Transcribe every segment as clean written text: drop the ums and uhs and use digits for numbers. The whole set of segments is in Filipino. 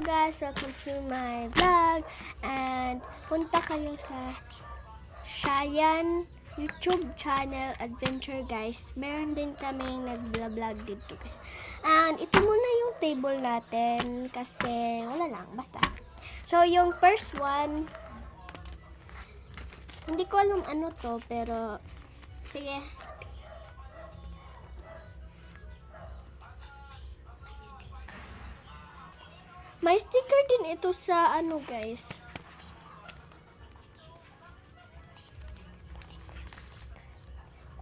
Guys, welcome to my vlog and punta kayo sa Shayan YouTube channel adventure guys. Meron din kaming nag-vlog dito guys. And ito muna yung table natin kasi wala lang, basta. So yung first one, hindi ko alam ano to pero sige. May sticker din ito sa ano guys.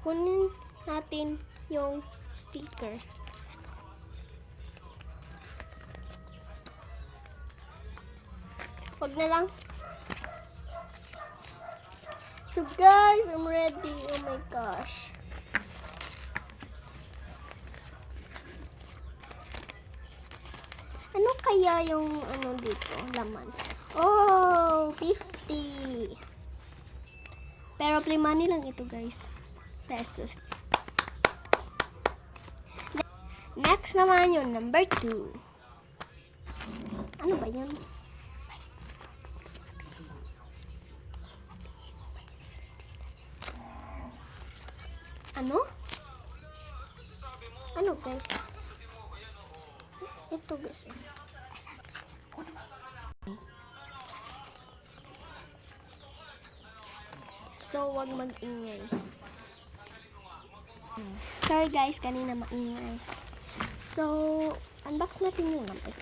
Kunin natin yung sticker. Wag na lang. So guys, I'm ready. Oh my gosh. Ano kaya yung ano dito, laman? Oh, 50. Pero play money lang ito, guys. Pesos. Next naman yung number 2. Ano ba yun? Ano? Ano, guys? Ito guys. So, wag mag-ingay. Sorry guys, kanina maingay. So, unbox natin yung number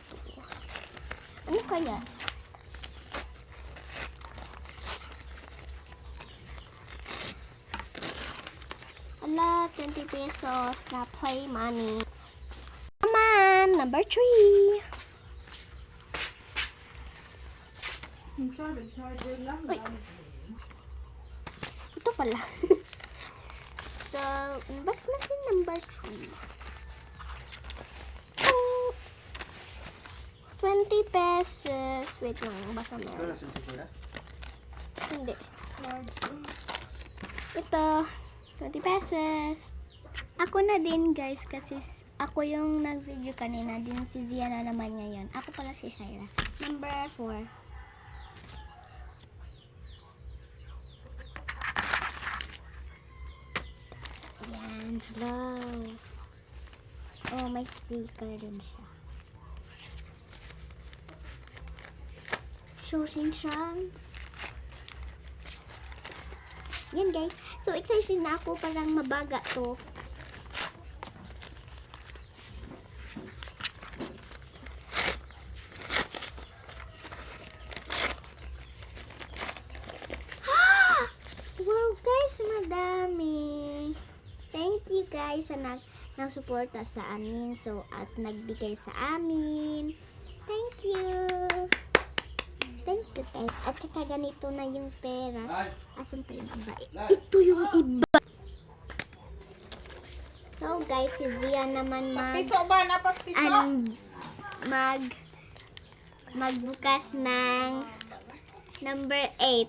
2. Ano kaya? Ala, 20 pesos na play money. Number 3. Uy. Ito pala. So, unbox natin number 3. Oh, 20 pesos. Wait lang, baka meron. Hindi. Ito, 20 pesos. Ako na din guys kasi ako yung nag-video kanina, din si Zia na naman ngayon. Ako pala si Shaira. Number 4. Yan, hello. Oh, may sticker din siya. Shoshin-chan. Yan guys. So excited na ako, parang mabaga to. Madami. Thank you guys sa nagsuporta sa amin. So, at nagbigay sa amin. Thank you. Thank you guys. At saka ganito na yung pera. Asan pa yung iba? Ito yung iba. So guys, si Zia naman magbukas ng number 8.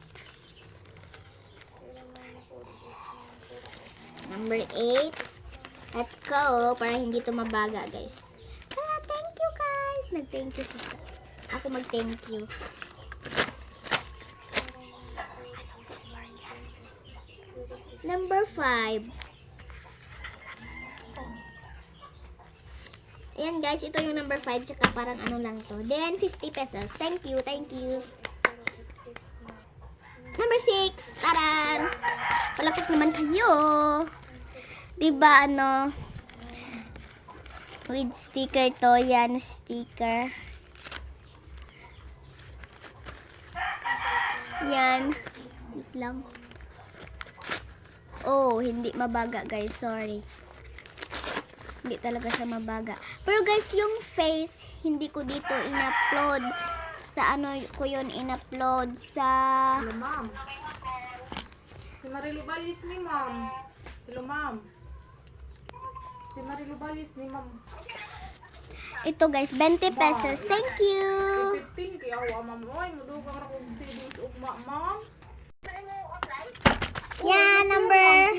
Number 8. Let's go. Para hindi ito mabaga, guys. Thank you, guys. Nag-thank you. Ako mag-thank you. Number 5. Ayan, guys. Ito yung number 5. Tsaka parang ano lang to. Then, 50 pesos. Thank you. Thank you. Number 6. Taran! Palapit naman kayo. Diba ano, with sticker to, yan sticker. Yan. Wait lang. Oh, hindi mabaga guys, sorry. Hindi talaga siya mabaga. Pero guys, yung face, hindi ko dito in-upload. Sa ano ko yun in-upload sa... Hello, ma'am. Si Marilu Balis ni ma'am. Hello, ma'am. Si Marilu Balis ni ma'am. Ito guys, 20 pesos. Thank you. 15 kaya awa ma'am. Oy, mudugang ra kog savings ugma, ma'am. Yeah, number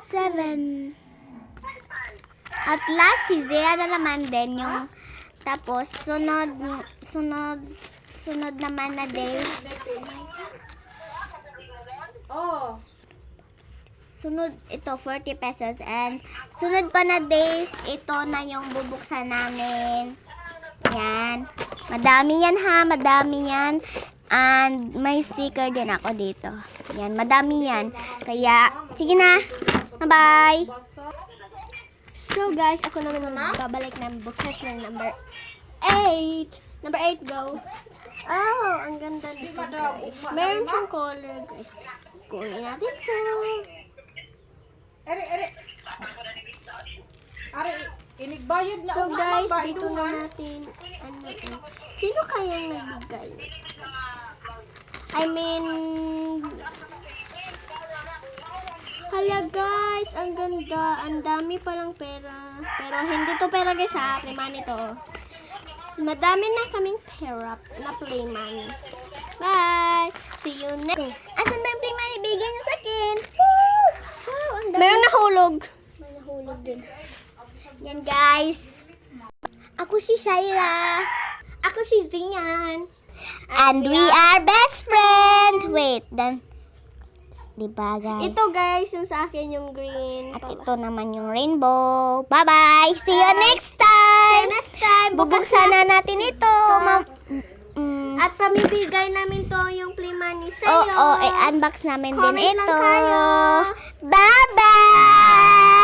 7. At last, si Zia na naman din yung Tapos, sunod naman na days. Oh. Sunod, ito, 40 pesos. And, sunod pa na days, ito na yung bubuksan namin. Yan. Madami yan ha, madami yan. And, may sticker din ako dito. Yan, madami yan. Kaya, sige na. Bye-bye. So, guys, ako naman babalik ng bukas ng number 8. Number 8, go. Oh, ang ganda nito, guys. Meron siyang color, guys. Kunin natin ito. Ere. Are, inigbayad na. So, guys, Ba, dito inuman? na natin, sino kayang nagbigay? I mean, hala guys, ang ganda. Ang dami palang pera. Pero hindi to pera guys ha, play money to. Madami na kaming pera na play money. Bye! See you next. Asan ba yung play money? Bigay niyo sa akin. Woo! Wow, ang dami. Mayroong nahulog. May nahulog din. Yan guys. Ako si Shaira. Ako si Zian. And we are best friend. Wait, then diba guys? Ito guys, yung sa akin yung green. At ito naman yung rainbow. Bye-bye! See you next time! See you next time! Bubuksan na natin ito. At pamibigay namin to yung play money sa'yo. Oo, i-unbox namin din Comment lang ito. kayo. Bye!